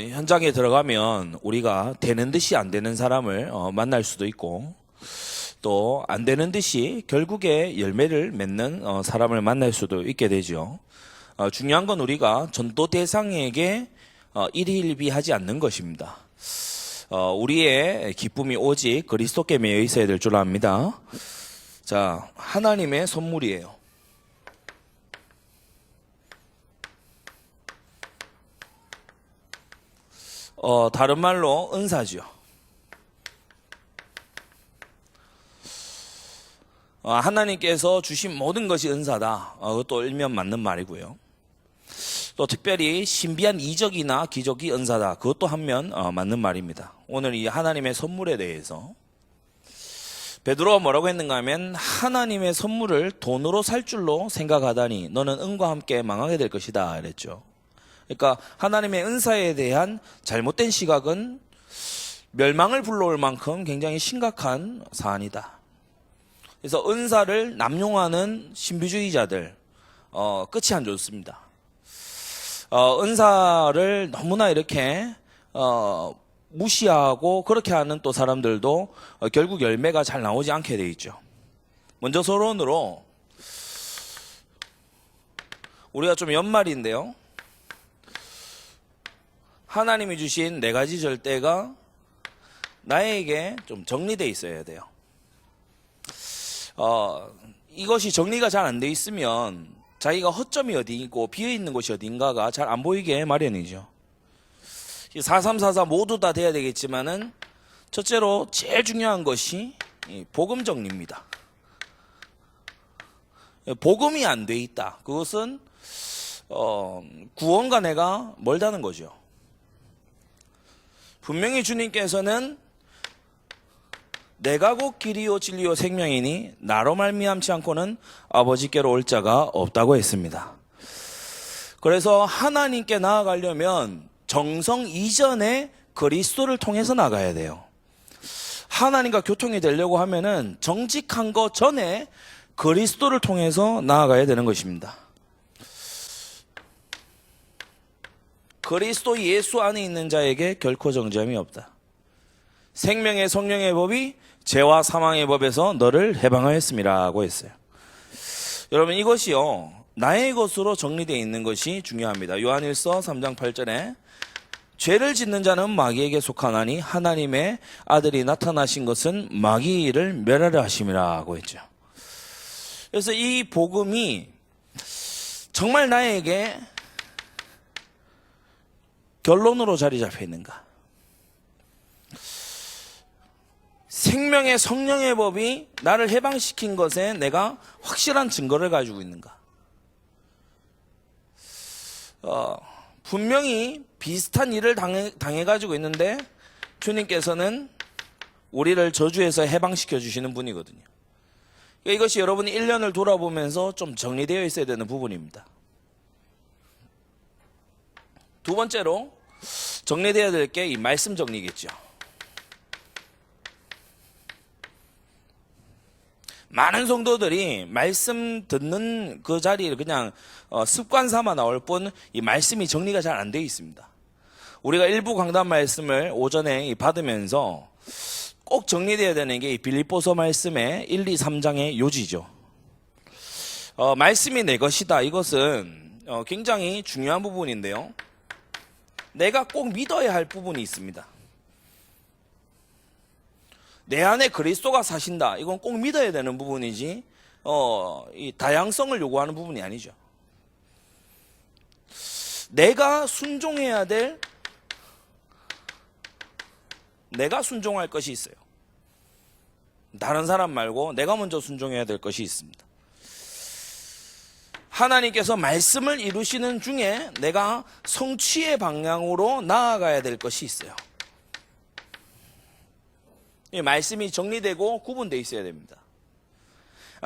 현장에 들어가면 우리가 되는 듯이 안 되는 사람을 만날 수도 있고 또 안 되는 듯이 결국에 열매를 맺는 사람을 만날 수도 있게 되죠. 중요한 건 우리가 전도 대상에게 일희일비하지 않는 것입니다. 우리의 기쁨이 오직 그리스도께 매여 있어야 될 줄 압니다. 자, 하나님의 선물이에요. 다른 말로 은사죠. 하나님께서 주신 모든 것이 은사다. 그것도 일면 맞는 말이고요. 또 특별히 신비한 이적이나 기적이 은사다. 그것도 한면 맞는 말입니다. 오늘 이 하나님의 선물에 대해서 베드로가 뭐라고 했는가 하면 하나님의 선물을 돈으로 살 줄로 생각하다니 너는 은과 함께 망하게 될 것이다 그랬죠. 그러니까 하나님의 은사에 대한 잘못된 시각은 멸망을 불러올 만큼 굉장히 심각한 사안이다. 그래서 은사를 남용하는 신비주의자들 끝이 안 좋습니다. 은사를 너무나 이렇게 무시하고 그렇게 하는 또 사람들도 결국 열매가 잘 나오지 않게 돼 있죠. 먼저 서론으로 우리가 좀 연말인데요. 하나님이 주신 4가지 절대가 나에게 좀 정리되어 있어야 돼요. 이것이 정리가 잘 안 돼 있으면 자기가 허점이 어디 있고 비어있는 곳이 어딘가가 잘 안 보이게 마련이죠. 4344 모두 다 돼야 되겠지만은 첫째로 제일 중요한 것이 복음 정리입니다. 복음이 안 돼 있다. 그것은 구원과 내가 멀다는 거죠. 분명히 주님께서는 내가 곧 길이요 진리요 생명이니 나로 말미암지 않고는 아버지께로 올 자가 없다고 했습니다. 그래서 하나님께 나아가려면 정성 이전에 그리스도를 통해서 나가야 돼요. 하나님과 교통이 되려고 하면은 정직한 것 전에 그리스도를 통해서 나아가야 되는 것입니다. 그리스도 예수 안에 있는 자에게 결코 정죄함이 없다. 생명의 성령의 법이 죄와 사망의 법에서 너를 해방하였음이라고 했어요. 여러분 이것이요 나의 것으로 정리되어 있는 것이 중요합니다. 요한일서 3장 8절에 죄를 짓는 자는 마귀에게 속하나니 하나님의 아들이 나타나신 것은 마귀를 멸하려 하심이라고 했죠. 그래서 이 복음이 정말 나에게 결론으로 자리 잡혀 있는가? 생명의 성령의 법이 나를 해방시킨 것에 내가 확실한 증거를 가지고 있는가? 분명히 비슷한 일을 당해가지고 있는데 주님께서는 우리를 저주에서 해방시켜 주시는 분이거든요. 이것이 여러분이 1년을 돌아보면서 좀 정리되어 있어야 되는 부분입니다. 두 번째로 정리되어야 될 게 이 말씀 정리겠죠. 많은 성도들이 말씀 듣는 그 자리를 그냥 습관 삼아 나올 뿐 이 말씀이 정리가 잘 안 되어 있습니다. 우리가 일부 강단 말씀을 오전에 받으면서 꼭 정리되어야 되는 게 이 빌립보서 말씀의 1, 2, 3장의 요지죠. 말씀이 내 것이다. 이것은 굉장히 중요한 부분인데요. 내가 꼭 믿어야 할 부분이 있습니다. 내 안에 그리스도가 사신다. 이건 꼭 믿어야 되는 부분이지 이 다양성을 요구하는 부분이 아니죠. 내가 순종해야 될 내가 순종할 것이 있어요. 다른 사람 말고 내가 먼저 순종해야 될 것이 있습니다. 하나님께서 말씀을 이루시는 중에 내가 성취의 방향으로 나아가야 될 것이 있어요. 이 말씀이 정리되고 구분되어 있어야 됩니다.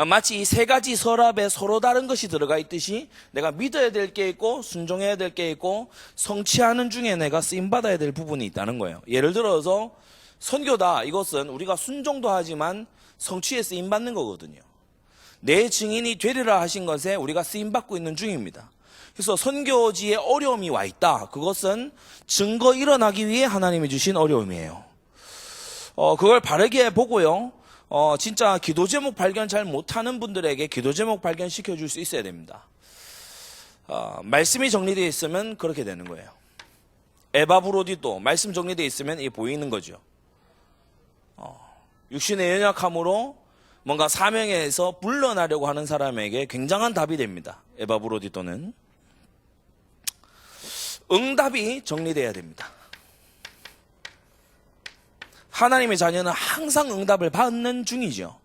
마치 이 3가지 서랍에 서로 다른 것이 들어가 있듯이 내가 믿어야 될 게 있고 순종해야 될 게 있고 성취하는 중에 내가 쓰임받아야 될 부분이 있다는 거예요. 예를 들어서 선교다. 이것은 우리가 순종도 하지만 성취에 쓰임받는 거거든요. 내 증인이 되리라 하신 것에 우리가 쓰임받고 있는 중입니다. 그래서 선교지에 어려움이 와 있다. 그것은 증거 일어나기 위해 하나님이 주신 어려움이에요. 그걸 바르게 보고요. 진짜 기도 제목 발견 잘 못하는 분들에게 기도 제목 발견시켜 줄 수 있어야 됩니다. 말씀이 정리되어 있으면 그렇게 되는 거예요. 에바브로디도 말씀 정리되어 있으면 이게 보이는 거죠. 육신의 연약함으로 뭔가 사명에서 물러나려고 하는 사람에게 굉장한 답이 됩니다. 에바브로디도는. 응답이 정리되어야 됩니다. 하나님의 자녀는 항상 응답을 받는 중이죠.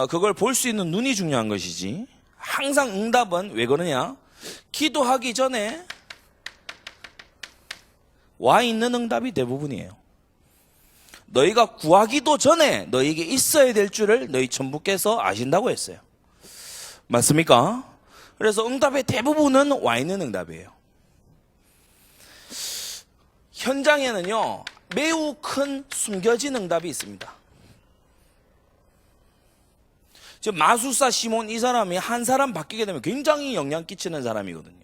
그걸 볼 수 있는 눈이 중요한 것이지. 항상 응답은 왜 그러냐? 기도하기 전에 와 있는 응답이 대부분이에요. 너희가 구하기도 전에 너희에게 있어야 될 줄을 너희 천부께서 아신다고 했어요. 맞습니까? 그래서 응답의 대부분은 와 있는 응답이에요. 현장에는요, 매우 큰 숨겨진 응답이 있습니다. 지금 마술사 시몬 이 사람이 한 사람 바뀌게 되면 굉장히 영향 끼치는 사람이거든요.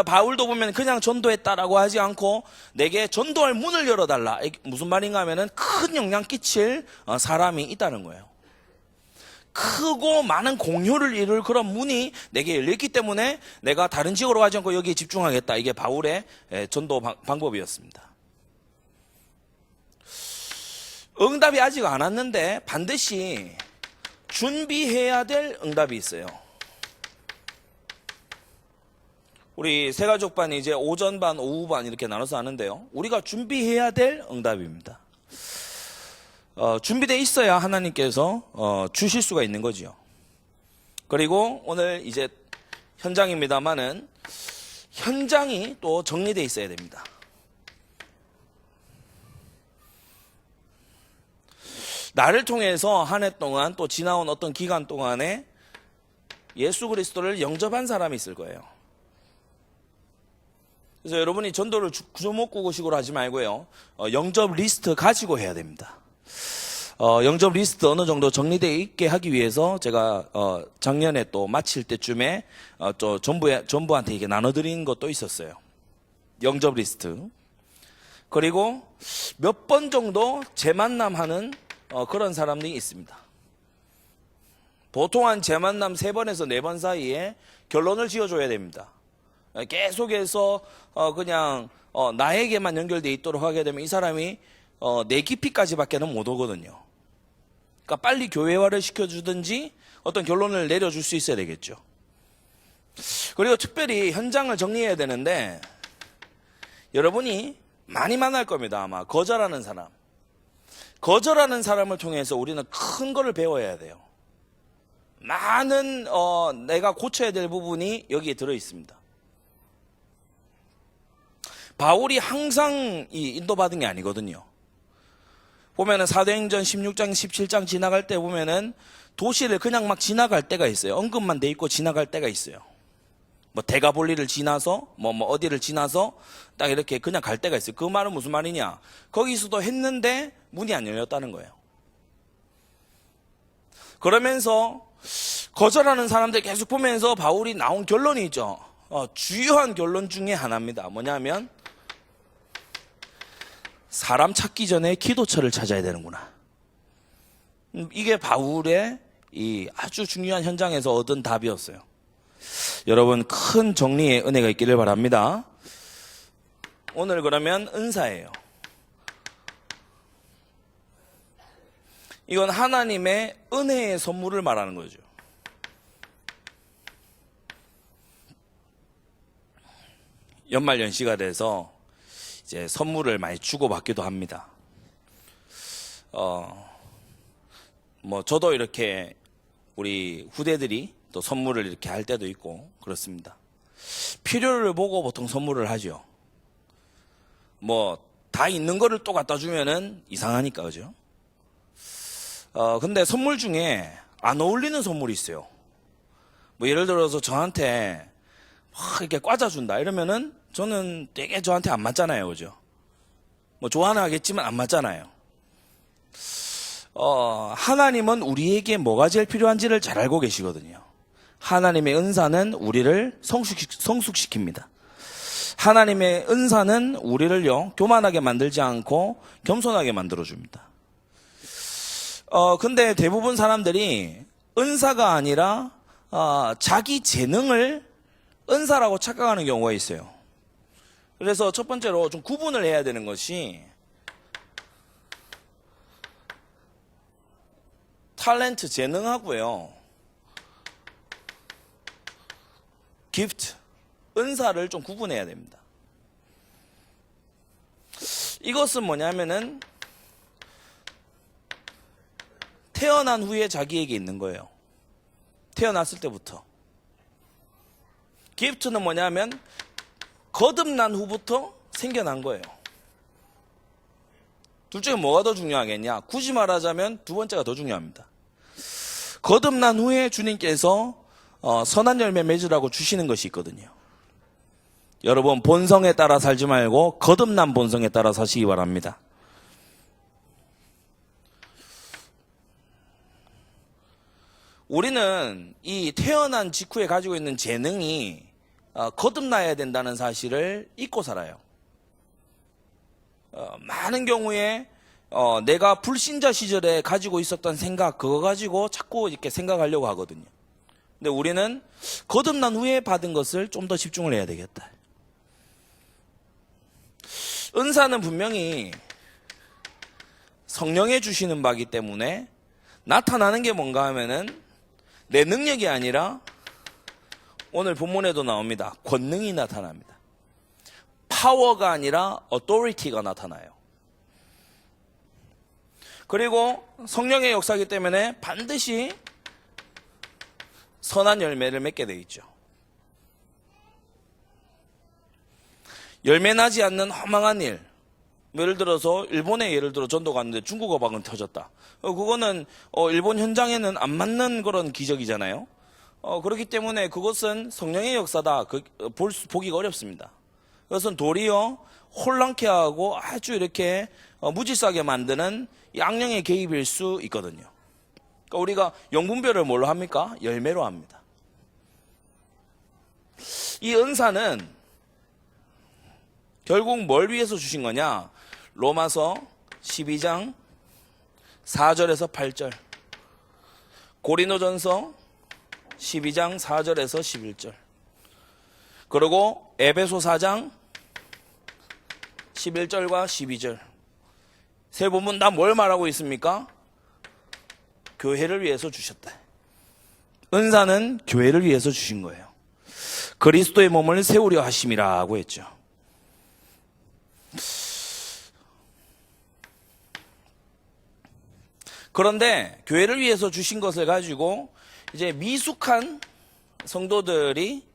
바울도 보면 그냥 전도했다라고 하지 않고 내게 전도할 문을 열어달라. 무슨 말인가 하면은 큰 영향 끼칠 사람이 있다는 거예요. 크고 많은 공효를 이룰 그런 문이 내게 열렸기 때문에 내가 다른 지역으로 가지 않고 여기에 집중하겠다. 이게 바울의 전도 방법이었습니다. 응답이 아직 안 왔는데 반드시 준비해야 될 응답이 있어요. 우리 새가족반이 이제 오전반, 오후반 이렇게 나눠서 하는데요. 우리가 준비해야 될 응답입니다. 준비되어 있어야 하나님께서 주실 수가 있는 거지요. 그리고 오늘 이제 현장입니다만은 현장이 또 정리되어 있어야 됩니다. 나를 통해서 한 해 동안 또 지나온 어떤 기간 동안에 예수 그리스도를 영접한 사람이 있을 거예요. 그래서 여러분이 전도를 구조목구구식으로 하지 말고요. 영접 리스트 가지고 해야 됩니다. 영접 리스트 어느 정도 정리되어 있게 하기 위해서 제가 작년에 또 마칠 때쯤에 또 전부한테 이게 나눠드린 것도 있었어요. 영접 리스트. 그리고 몇 번 정도 재만남하는 그런 사람들이 있습니다. 보통 한 재만남 3번에서 4번 사이에 결론을 지어줘야 됩니다. 계속해서 그냥 나에게만 연결되어 있도록 하게 되면 이 사람이 내 깊이까지밖에는 못 오거든요. 그러니까 빨리 교회화를 시켜주든지 어떤 결론을 내려줄 수 있어야 되겠죠. 그리고 특별히 현장을 정리해야 되는데 여러분이 많이 만날 겁니다. 아마 거절하는 사람. 거절하는 사람을 통해서 우리는 큰 거를 배워야 돼요. 많은 내가 고쳐야 될 부분이 여기에 들어 있습니다. 바울이 항상 인도받은 게 아니거든요. 보면은 사도행전 16장, 17장 지나갈 때 보면은 도시를 그냥 막 지나갈 때가 있어요. 언급만 돼 있고 지나갈 때가 있어요. 뭐 대가볼리를 지나서 뭐 어디를 지나서 딱 이렇게 그냥 갈 때가 있어요. 그 말은 무슨 말이냐? 거기서도 했는데 문이 안 열렸다는 거예요. 그러면서 거절하는 사람들 계속 보면서 바울이 나온 결론이 있죠. 주요한 결론 중에 하나입니다. 뭐냐면 사람 찾기 전에 기도처를 찾아야 되는구나. 이게 바울의 이 아주 중요한 현장에서 얻은 답이었어요. 여러분 큰 정리의 은혜가 있기를 바랍니다. 오늘 그러면 은사예요. 이건 하나님의 은혜의 선물을 말하는 거죠. 연말연시가 돼서 이제 선물을 많이 주고받기도 합니다. 뭐 저도 이렇게 우리 후대들이 또 선물을 이렇게 할 때도 있고 그렇습니다. 필요를 보고 보통 선물을 하죠. 뭐 다 있는 거를 또 갖다 주면은 이상하니까 그죠? 근데 선물 중에 안 어울리는 선물이 있어요. 뭐 예를 들어서 저한테 이렇게 과자 준다 이러면은 저는 되게 저한테 안 맞잖아요, 그죠? 뭐 좋아는 하겠지만 안 맞잖아요. 하나님은 우리에게 뭐가 제일 필요한지를 잘 알고 계시거든요. 하나님의 은사는 우리를 성숙시킵니다. 하나님의 은사는 우리를요, 교만하게 만들지 않고 겸손하게 만들어줍니다. 근데 대부분 사람들이 은사가 아니라, 자기 재능을 은사라고 착각하는 경우가 있어요. 그래서 첫 번째로 좀 구분을 해야 되는 것이, 탤런트, 재능하고요, 기프트, 은사를 좀 구분해야 됩니다. 이것은 뭐냐면은 태어난 후에 자기에게 있는 거예요. 태어났을 때부터. 기프트는 뭐냐면 거듭난 후부터 생겨난 거예요. 둘 중에 뭐가 더 중요하겠냐? 굳이 말하자면 두 번째가 더 중요합니다. 거듭난 후에 주님께서 선한 열매 맺으라고 주시는 것이 있거든요. 여러분, 본성에 따라 살지 말고 거듭난 본성에 따라 사시기 바랍니다. 우리는 이 태어난 직후에 가지고 있는 재능이 거듭나야 된다는 사실을 잊고 살아요. 많은 경우에 내가 불신자 시절에 가지고 있었던 생각, 그거 가지고 자꾸 이렇게 생각하려고 하거든요. 근데 우리는 거듭난 후에 받은 것을 좀 더 집중을 해야 되겠다. 은사는 분명히 성령에 주시는 바이기 때문에 나타나는 게 뭔가 하면은 내 능력이 아니라 오늘 본문에도 나옵니다. 권능이 나타납니다. 파워가 아니라 authority가 나타나요. 그리고 성령의 역사이기 때문에 반드시 선한 열매를 맺게 돼 있죠. 열매 나지 않는 허망한 일, 예를 들어서 일본에 전도 갔는데 중국 어방은 터졌다. 그거는 일본 현장에는 안 맞는 그런 기적이잖아요. 그렇기 때문에 그것은 성령의 역사다. 보기가 어렵습니다. 그것은 도리어 혼란케 하고 아주 이렇게 무질서하게 만드는 악령의 개입일 수 있거든요. 그러니까 우리가 영분별을 뭘로 합니까? 열매로 합니다. 이 은사는 결국 뭘 위해서 주신 거냐? 로마서 12장 4절에서 8절, 고린도전서 12장 4절에서 11절, 그리고 에베소 4장 11절과 12절. 세 부분 다 뭘 말하고 있습니까? 교회를 위해서 주셨다. 은사는 교회를 위해서 주신 거예요. 그리스도의 몸을 세우려 하심이라고 했죠. 그런데 교회를 위해서 주신 것을 가지고 이제 미숙한 성도들이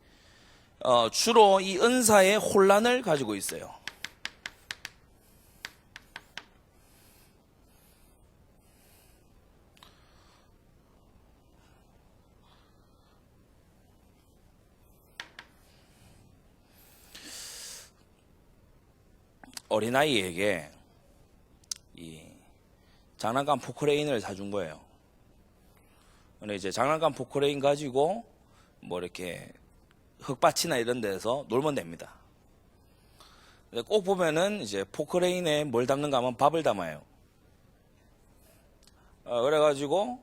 주로 이 은사의 혼란을 가지고 있어요. 어린아이에게 이 장난감 포크레인을 사준 거예요. 근데 이제 장난감 포크레인 가지고 뭐 이렇게 흙밭이나 이런 데서 놀면 됩니다. 꼭 보면은 이제 포크레인에 뭘 담는가 하면 밥을 담아요. 그래가지고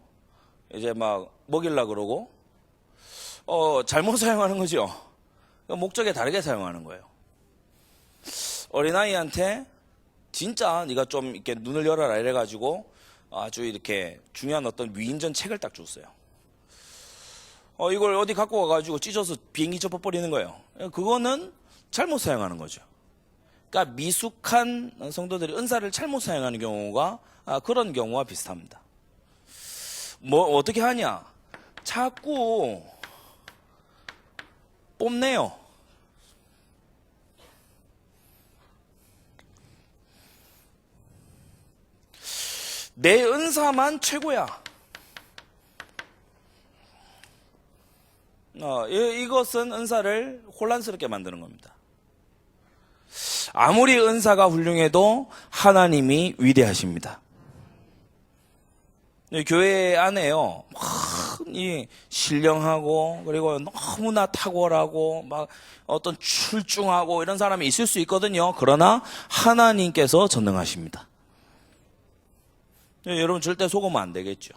이제 막 먹이려고 그러고, 잘못 사용하는 거죠. 목적에 다르게 사용하는 거예요. 어린아이한테 진짜 네가 좀 이렇게 눈을 열어라 이래가지고 아주 이렇게 중요한 어떤 위인전 책을 딱 줬어요. 이걸 어디 갖고 와가지고 찢어서 비행기 접어버리는 거예요. 그거는 잘못 사용하는 거죠. 그러니까 미숙한 성도들이 은사를 잘못 사용하는 경우가 그런 경우와 비슷합니다. 뭐 어떻게 하냐? 자꾸 뽐내요. 내 은사만 최고야. 이것은 은사를 혼란스럽게 만드는 겁니다. 아무리 은사가 훌륭해도 하나님이 위대하십니다. 교회 안에요, 이 신령하고 그리고 너무나 탁월하고 막 어떤 출중하고 이런 사람이 있을 수 있거든요. 그러나 하나님께서 전능하십니다. 여러분 절대 속으면 안 되겠죠.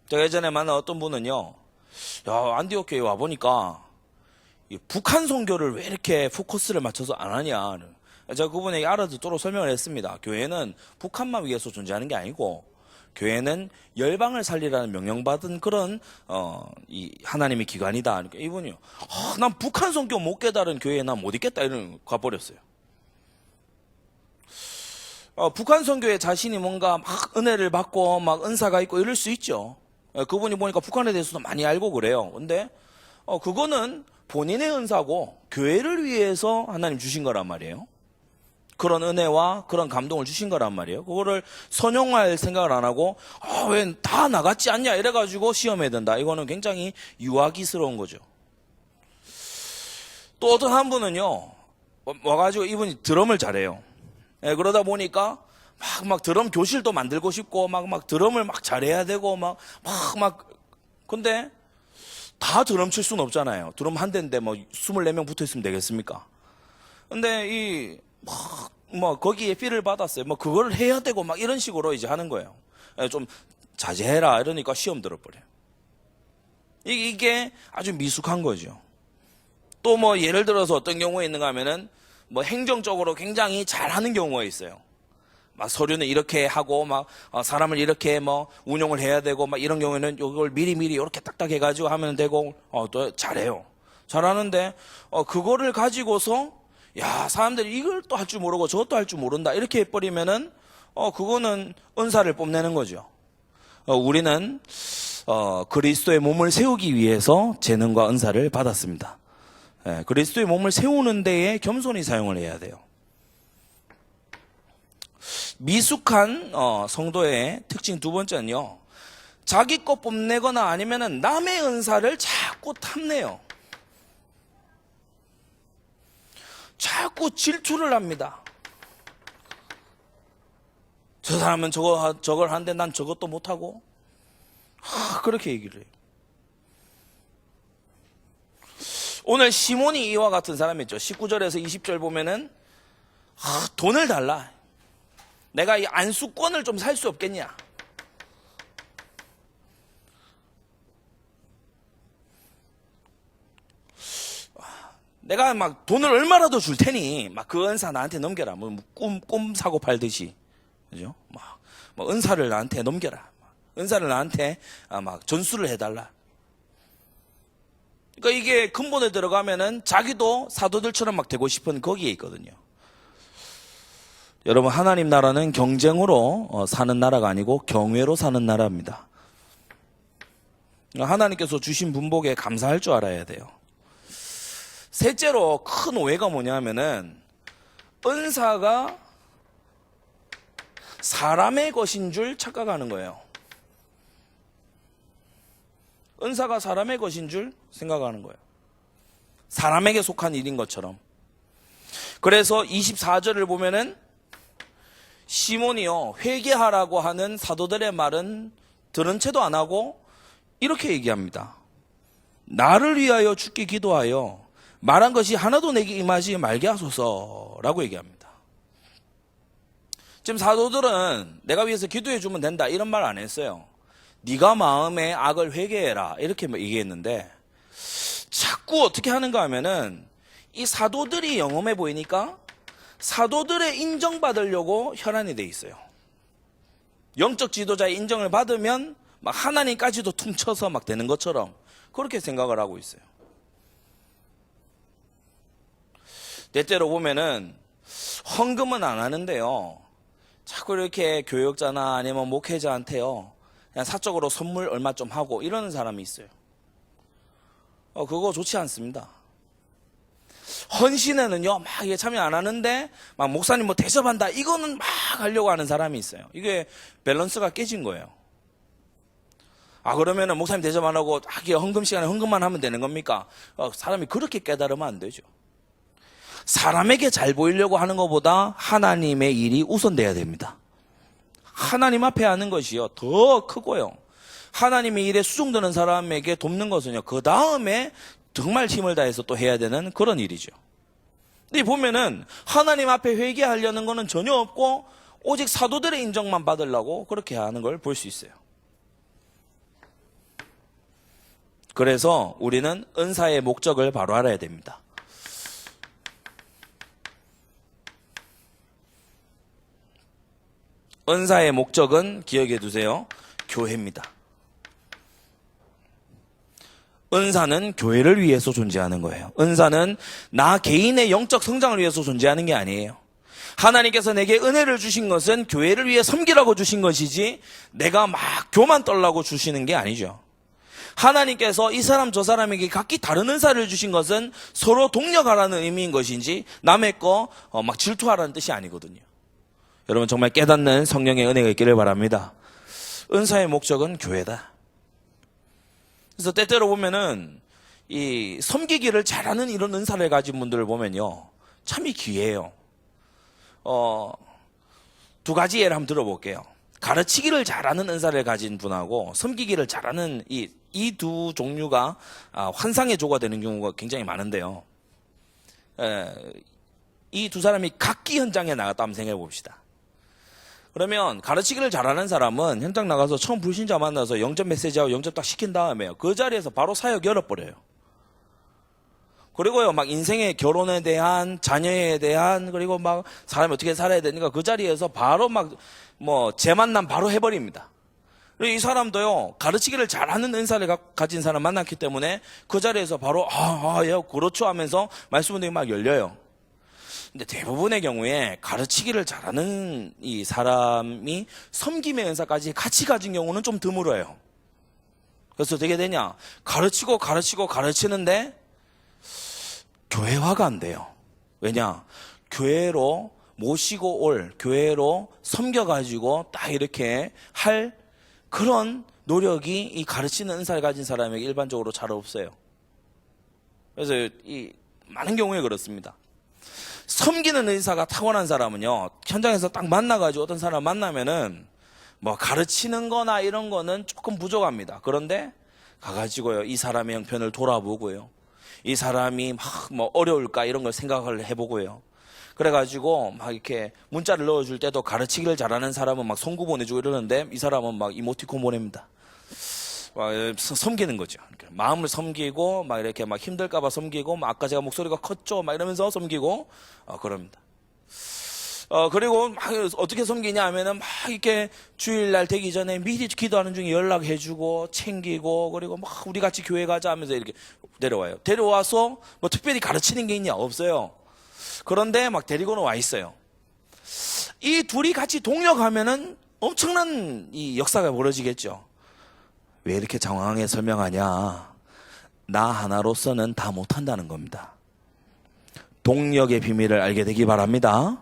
제가 예전에 만난 어떤 분은요, 야, 안디옥 교회 와보니까 북한 선교를 왜 이렇게 포커스를 맞춰서 안 하냐. 제가 그분에게 알아듣도록 설명을 했습니다. 교회는 북한만 위해서 존재하는 게 아니고 교회는 열방을 살리라는 명령받은 그런 이 하나님의 기관이다. 그러니까 이분이요, 난 북한 선교 못 깨달은 교회에 난 못 있겠다 이런 가버렸어요. 북한 선교에 자신이 뭔가 막 은혜를 받고 막 은사가 있고 이럴 수 있죠. 그분이 보니까 북한에 대해서도 많이 알고 그래요. 근데 그거는 본인의 은사고 교회를 위해서 하나님 주신 거란 말이에요. 그런 은혜와 그런 감동을 주신 거란 말이에요. 그거를 선용할 생각을 안 하고 왜 다 나갔지 않냐 이래가지고 시험에 든다. 이거는 굉장히 유아기스러운 거죠. 또 어떤 한 분은요, 와가지고 이분이 드럼을 잘해요. 그러다 보니까 막 드럼 교실도 만들고 싶고 막 드럼을 막 잘해야 되고 근데 다 드럼 칠 수는 없잖아요. 드럼 한 대인데 뭐 24명 붙어 있으면 되겠습니까? 근데 거기에 필을 받았어요. 그걸 해야 되고 막 이런 식으로 이제 하는 거예요. 좀 자제해라 이러니까 시험 들어버려요. 이게 아주 미숙한 거죠. 또 예를 들어서 어떤 경우에 있는가 하면은 행정적으로 굉장히 잘하는 경우가 있어요. 막 서류는 이렇게 하고 사람을 이렇게 운영을 해야 되고 이런 경우에는 이걸 미리 이렇게 딱딱 해가지고 하면 되고 또 잘해요. 잘하는데 그거를 가지고서 사람들이 이걸 또 할 줄 모르고 저것도 할 줄 모른다 이렇게 해버리면은 그거는 은사를 뽐내는 거죠. 우리는 그리스도의 몸을 세우기 위해서 재능과 은사를 받았습니다. 그리스도의 몸을 세우는 데에 겸손히 사용을 해야 돼요. 미숙한 성도의 특징 두 번째는요, 자기 거 뽐내거나 아니면은 남의 은사를 자꾸 탐내요. 자꾸 질투를 합니다. 저 사람은 저걸 하는데 난 저것도 못하고 그렇게 얘기를 해요. 오늘 시몬이 이와 같은 사람이 있죠. 19절에서 20절 보면은 돈을 달라. 내가 이 안수권을 좀 살 수 없겠냐. 내가 돈을 얼마라도 줄 테니 그 은사 나한테 넘겨라. 꿈 사고 팔듯이, 그죠? 은사를 나한테 넘겨라. 은사를 나한테 전수를 해달라. 그러니까 이게 근본에 들어가면은 자기도 사도들처럼 되고 싶은 거기에 있거든요. 여러분, 하나님 나라는 경쟁으로 사는 나라가 아니고 경외로 사는 나라입니다. 하나님께서 주신 분복에 감사할 줄 알아야 돼요. 셋째로 큰 오해가 뭐냐면은 은사가 사람의 것인 줄 착각하는 거예요. 은사가 사람의 것인 줄 생각하는 거예요. 사람에게 속한 일인 것처럼. 그래서 24절을 보면은 시몬이요, 회개하라고 하는 사도들의 말은 들은 채도 안 하고 이렇게 얘기합니다. 나를 위하여 주께 기도하여 말한 것이 하나도 내게 임하지 말게 하소서라고 얘기합니다. 지금 사도들은 내가 위해서 기도해 주면 된다 이런 말 안 했어요. 네가 마음의 악을 회개해라 이렇게 얘기했는데, 자꾸 어떻게 하는가 하면은 이 사도들이 영험해 보이니까 사도들의 인정받으려고 혈안이 돼 있어요. 영적 지도자의 인정을 받으면 하나님까지도 퉁쳐서 되는 것처럼 그렇게 생각을 하고 있어요. 때때로 보면은 헌금은 안 하는데요, 자꾸 이렇게 교역자나 아니면 목회자한테요 그냥 사적으로 선물 얼마 좀 하고 이러는 사람이 있어요. 그거 좋지 않습니다. 헌신에는요 이게 참여 안 하는데 목사님 대접한다 이거는 하려고 하는 사람이 있어요. 이게 밸런스가 깨진 거예요. 그러면은 목사님 대접 안 하고 헌금 시간에 헌금만 하면 되는 겁니까? 사람이 그렇게 깨달으면 안 되죠. 사람에게 잘 보이려고 하는 것보다 하나님의 일이 우선돼야 됩니다. 하나님 앞에 하는 것이요 더 크고요, 하나님의 일에 수종드는 사람에게 돕는 것은요, 그 다음에 정말 힘을 다해서 또 해야 되는 그런 일이죠. 근데 보면은 하나님 앞에 회개하려는 거는 전혀 없고 오직 사도들의 인정만 받으려고 그렇게 하는 걸 볼 수 있어요. 그래서 우리는 은사의 목적을 바로 알아야 됩니다. 은사의 목적은 기억해 두세요. 교회입니다. 은사는 교회를 위해서 존재하는 거예요. 은사는 나 개인의 영적 성장을 위해서 존재하는 게 아니에요. 하나님께서 내게 은혜를 주신 것은 교회를 위해 섬기라고 주신 것이지 내가 막 교만 떨라고 주시는 게 아니죠. 하나님께서 이 사람 저 사람에게 각기 다른 은사를 주신 것은 서로 동력하라는 의미인 것인지 남의 거 막 질투하라는 뜻이 아니거든요. 여러분 정말 깨닫는 성령의 은혜가 있기를 바랍니다. 은사의 목적은 교회다. 그래서 때때로 보면은 이 섬기기를 잘하는 이런 은사를 가진 분들을 보면요, 참이 귀해요. 두 가지 예를 한번 들어볼게요. 가르치기를 잘하는 은사를 가진 분하고 섬기기를 잘하는 이 두 종류가 환상의 조가 되는 경우가 굉장히 많은데요. 이 두 사람이 각기 현장에 나갔다 한번 생각해 봅시다. 그러면 가르치기를 잘하는 사람은 현장 나가서 처음 불신자 만나서 영접 메시지하고 영접 딱 시킨 다음에요, 그 자리에서 바로 사역 열어버려요. 그리고요, 막 인생의 결혼에 대한, 자녀에 대한, 그리고 막 사람이 어떻게 살아야 되니까 그 자리에서 바로 막 재만남 바로 해버립니다. 그리고 이 사람도요, 가르치기를 잘하는 은사를 가진 사람 만났기 때문에 그 자리에서 바로 예, 그렇죠 하면서 말씀들이 막 열려요. 근데 대부분의 경우에 가르치기를 잘하는 이 사람이 섬김의 은사까지 같이 가진 경우는 좀 드물어요. 그래서 어떻게 되냐? 가르치는데 교회화가 안 돼요. 왜냐? 교회로 모시고 올, 교회로 섬겨가지고 딱 이렇게 할 그런 노력이 이 가르치는 은사를 가진 사람에게 일반적으로 잘 없어요. 그래서 이 많은 경우에 그렇습니다. 섬기는 의사가 타고난 사람은요, 현장에서 딱 만나가지고 어떤 사람 만나면은 가르치는 거나 이런 거는 조금 부족합니다. 그런데 가가지고요, 이 사람의 형편을 돌아보고요, 이 사람이 막 어려울까 이런 걸 생각을 해보고요, 그래가지고 막 이렇게 문자를 넣어줄 때도 가르치기를 잘하는 사람은 막 송구 보내주고 이러는데 이 사람은 막 이모티콘 보냅니다. 섬기는 거죠. 마음을 섬기고 막 이렇게 막 힘들까봐 섬기고, 막 아까 제가 목소리가 컸죠 막 이러면서 섬기고 그럽니다. 그리고 막 어떻게 섬기냐 하면은 막 이렇게 주일날 되기 전에 미리 기도하는 중에 연락해주고 챙기고, 그리고 막 우리 같이 교회 가자 하면서 이렇게 데려와요. 데려와서 뭐 특별히 가르치는 게 있냐? 없어요. 그런데 막 데리고는 와 있어요. 이 둘이 같이 동력하면은 엄청난 이 역사가 벌어지겠죠. 왜 이렇게 장황하게 설명하냐? 나 하나로서는 다 못한다는 겁니다. 동력의 비밀을 알게 되기 바랍니다.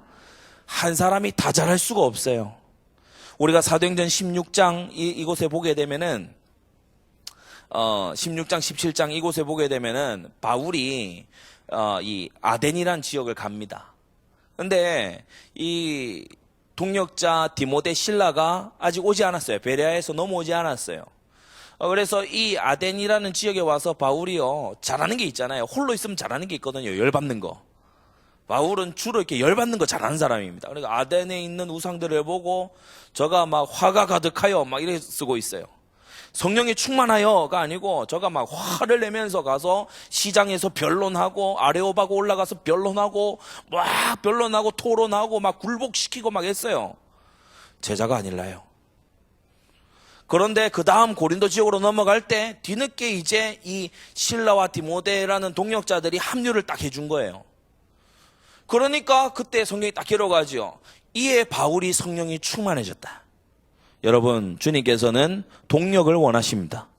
한 사람이 다 잘할 수가 없어요. 우리가 사도행전 16장 이곳에 보게 되면은 16장 17장 이곳에 보게 되면은 바울이 이 아덴이란 지역을 갑니다. 근데 이 동력자 디모데 실라가 아직 오지 않았어요. 베레아에서 넘어오지 않았어요. 그래서 이 아덴이라는 지역에 와서 바울이요, 잘하는 게 있잖아요. 홀로 있으면 잘하는 게 있거든요. 열받는 거. 바울은 주로 이렇게 열받는 거 잘하는 사람입니다. 그러니까 아덴에 있는 우상들을 보고 저가 막 화가 가득하여 막 이렇게 쓰고 있어요. 성령이 충만하여가 아니고 저가 막 화를 내면서 가서 시장에서 변론하고 아레오바고 올라가서 변론하고 막 변론하고 토론하고 막 굴복시키고 막 했어요. 제자가 아닐라요. 그런데 그 다음 고린도 지역으로 넘어갈 때 뒤늦게 이제 이 실라와 디모데라는 동역자들이 합류를 딱 해준 거예요. 그러니까 그때 성경이 딱 기록하죠. 이에 바울이 성령이 충만해졌다. 여러분, 주님께서는 동력을 원하십니다.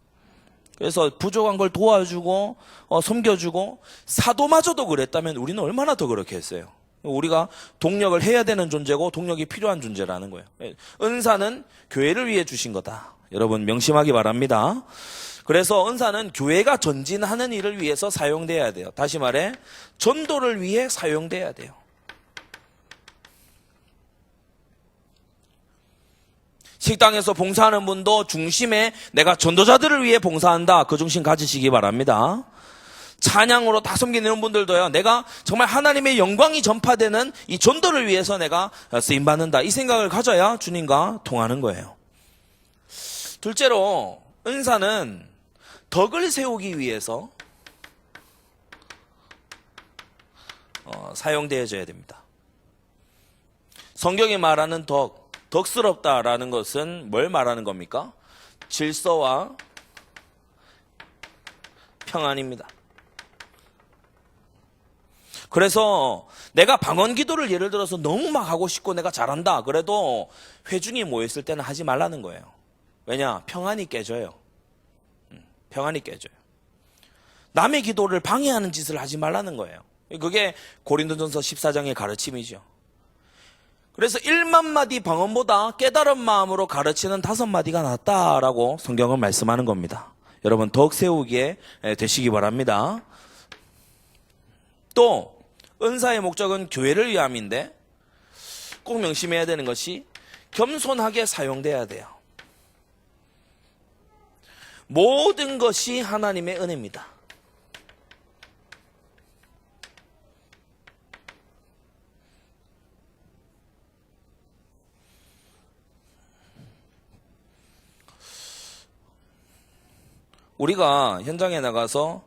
그래서 부족한 걸 도와주고 섬겨주고, 사도마저도 그랬다면 우리는 얼마나 더 그렇게 했어요. 우리가 동력을 해야 되는 존재고 동력이 필요한 존재라는 거예요. 은사는 교회를 위해 주신 거다. 여러분 명심하기 바랍니다. 그래서 은사는 교회가 전진하는 일을 위해서 사용돼야 돼요. 다시 말해 전도를 위해 사용돼야 돼요. 식당에서 봉사하는 분도 중심에 내가 전도자들을 위해 봉사한다. 그 중심 가지시기 바랍니다. 찬양으로 다 섬기는 분들도요, 내가 정말 하나님의 영광이 전파되는 이 전도를 위해서 내가 쓰임받는다. 이 생각을 가져야 주님과 통하는 거예요. 둘째로, 은사는 덕을 세우기 위해서 사용되어져야 됩니다. 성경이 말하는 덕스럽다라는 것은 뭘 말하는 겁니까? 질서와 평안입니다. 그래서 내가 방언 기도를 예를 들어서 너무 막 하고 싶고 내가 잘한다. 그래도 회중이 모였을 때는 하지 말라는 거예요. 왜냐? 평안이 깨져요. 평안이 깨져요. 남의 기도를 방해하는 짓을 하지 말라는 거예요. 그게 고린도전서 14장의 가르침이죠. 그래서 1만 마디 방언보다 깨달은 마음으로 가르치는 5마디가 낫다라고 성경은 말씀하는 겁니다. 여러분 덕 세우기에 되시기 바랍니다. 또 은사의 목적은 교회를 위함인데 꼭 명심해야 되는 것이 겸손하게 사용돼야 돼요. 모든 것이 하나님의 은혜입니다. 우리가 현장에 나가서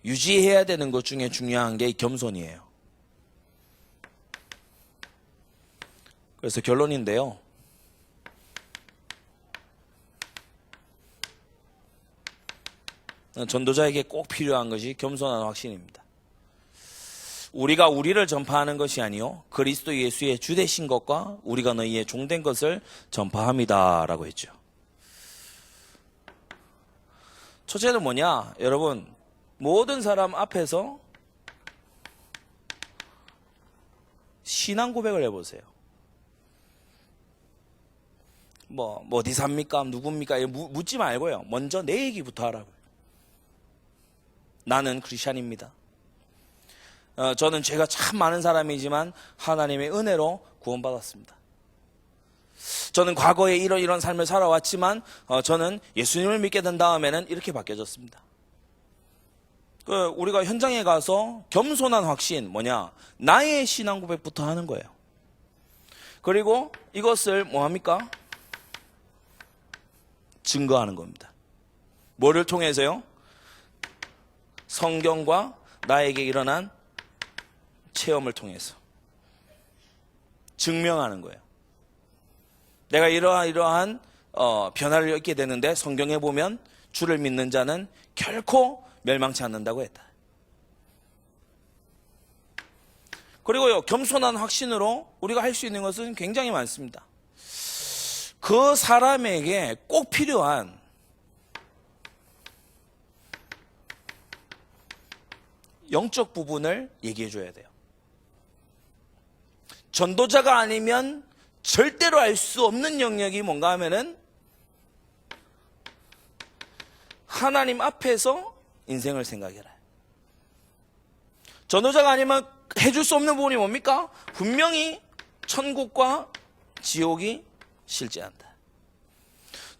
유지해야 되는 것 중에 중요한 게 겸손이에요. 그래서 결론인데요. 전도자에게 꼭 필요한 것이 겸손한 확신입니다. 우리가 우리를 전파하는 것이 아니요 그리스도 예수의 주되신 것과 우리가 너희의 종된 것을 전파합니다 라고 했죠. 첫째는 뭐냐? 여러분 모든 사람 앞에서 신앙 고백을 해보세요. 어디 삽니까? 누굽니까? 묻지 말고요. 먼저 내 얘기부터 하라고요. 나는 크리스찬입니다. 저는 죄가 참 많은 사람이지만 하나님의 은혜로 구원받았습니다. 저는 과거에 이런 삶을 살아왔지만 저는 예수님을 믿게 된 다음에는 이렇게 바뀌어졌습니다. 우리가 현장에 가서 겸손한 확신 뭐냐? 나의 신앙 고백부터 하는 거예요. 그리고 이것을 뭐합니까? 증거하는 겁니다. 뭐를 통해서요? 성경과 나에게 일어난 체험을 통해서 증명하는 거예요. 내가 이러한 변화를 얻게 되는데 성경에 보면 주를 믿는 자는 결코 멸망치 않는다고 했다. 그리고요, 겸손한 확신으로 우리가 할 수 있는 것은 굉장히 많습니다. 그 사람에게 꼭 필요한 영적 부분을 얘기해 줘야 돼요. 전도자가 아니면 절대로 알 수 없는 영역이 뭔가 하면은 하나님 앞에서 인생을 생각해라. 전도자가 아니면 해줄 수 없는 부분이 뭡니까? 분명히 천국과 지옥이 실제한다.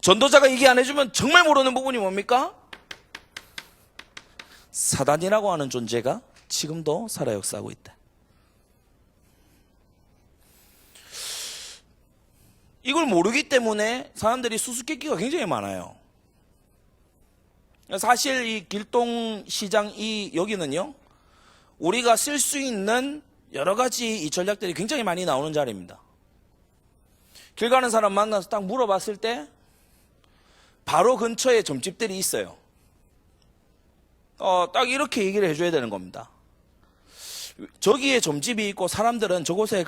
전도자가 얘기 안 해주면 정말 모르는 부분이 뭡니까? 사단이라고 하는 존재가 지금도 살아 역사하고 있다. 이걸 모르기 때문에 사람들이 수수께끼가 굉장히 많아요. 사실 이 길동시장 여기는요, 우리가 쓸 수 있는 여러 가지 이 전략들이 굉장히 많이 나오는 자리입니다. 길 가는 사람 만나서 딱 물어봤을 때 바로 근처에 점집들이 있어요. 딱 이렇게 얘기를 해줘야 되는 겁니다. 저기에 점집이 있고 사람들은 저곳에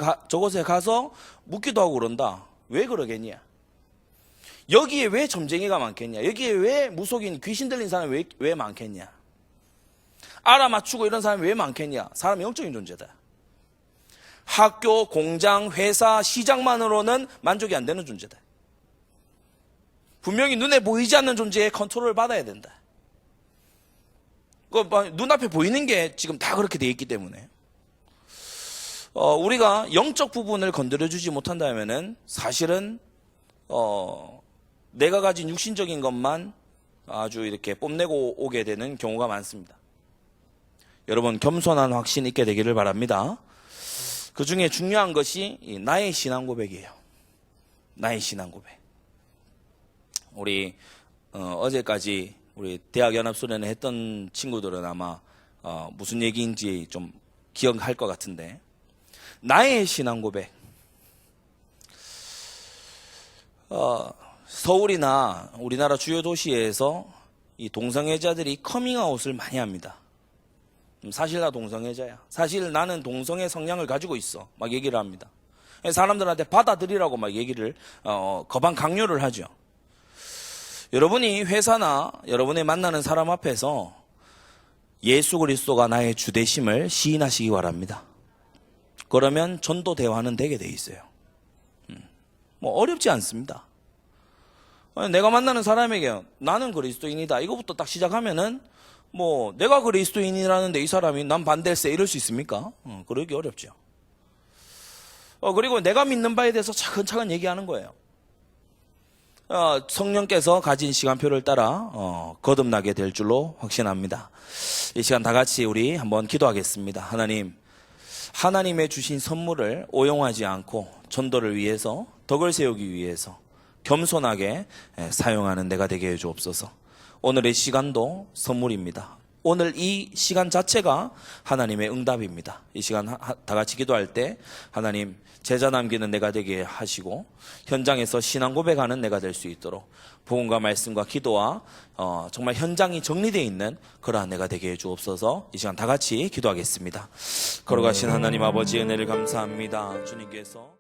가서 묻기도 하고 그런다. 왜 그러겠냐? 여기에 왜 점쟁이가 많겠냐? 여기에 왜 무속인 귀신 들린 사람이 왜 많겠냐? 알아맞추고 이런 사람이 왜 많겠냐? 사람이 영적인 존재다. 학교, 공장, 회사, 시장만으로는 만족이 안 되는 존재다. 분명히 눈에 보이지 않는 존재의 컨트롤을 받아야 된다. 눈앞에 보이는 게 지금 다 그렇게 돼 있기 때문에 우리가 영적 부분을 건드려주지 못한다면은 사실은 내가 가진 육신적인 것만 아주 이렇게 뽐내고 오게 되는 경우가 많습니다. 여러분 겸손한 확신 있게 되기를 바랍니다. 그 중에 중요한 것이 나의 신앙 고백이에요. 나의 신앙 고백. 우리 어제까지 우리 대학연합수련회 했던 친구들은 아마 무슨 얘기인지 좀 기억할 것 같은데, 나의 신앙 고백. 서울이나 우리나라 주요 도시에서 이 동성애자들이 커밍아웃을 많이 합니다. 사실 나 동성애자야. 사실 나는 동성애 성향을 가지고 있어. 막 얘기를 합니다. 사람들한테 받아들이라고 막 얘기를 거반 강요를 하죠. 여러분이 회사나 여러분이 만나는 사람 앞에서 예수 그리스도가 나의 주 되심을 시인하시기 바랍니다. 그러면 전도 대화는 되게 돼 있어요. 뭐 어렵지 않습니다. 내가 만나는 사람에게 나는 그리스도인이다 이거부터 딱 시작하면은 뭐 내가 그리스도인이라는데 이 사람이 난 반댈세 이럴 수 있습니까? 그러기 어렵죠. 그리고 내가 믿는 바에 대해서 차근차근 얘기하는 거예요. 성령께서 가진 시간표를 따라 거듭나게 될 줄로 확신합니다. 이 시간 다 같이 우리 한번 기도하겠습니다. 하나님, 하나님의 주신 선물을 오용하지 않고 전도를 위해서, 덕을 세우기 위해서 겸손하게 사용하는 내가 되게 해주옵소서. 오늘의 시간도 선물입니다. 오늘 이 시간 자체가 하나님의 응답입니다. 이 시간 다 같이 기도할 때 하나님 제자 남기는 내가 되게 하시고 현장에서 신앙 고백하는 내가 될 수 있도록 복음과 말씀과 기도와 정말 현장이 정리되어 있는 그러한 내가 되게 해주옵소서. 이 시간 다 같이 기도하겠습니다. 걸어가신 하나님 아버지 은혜를 감사합니다. 주님께서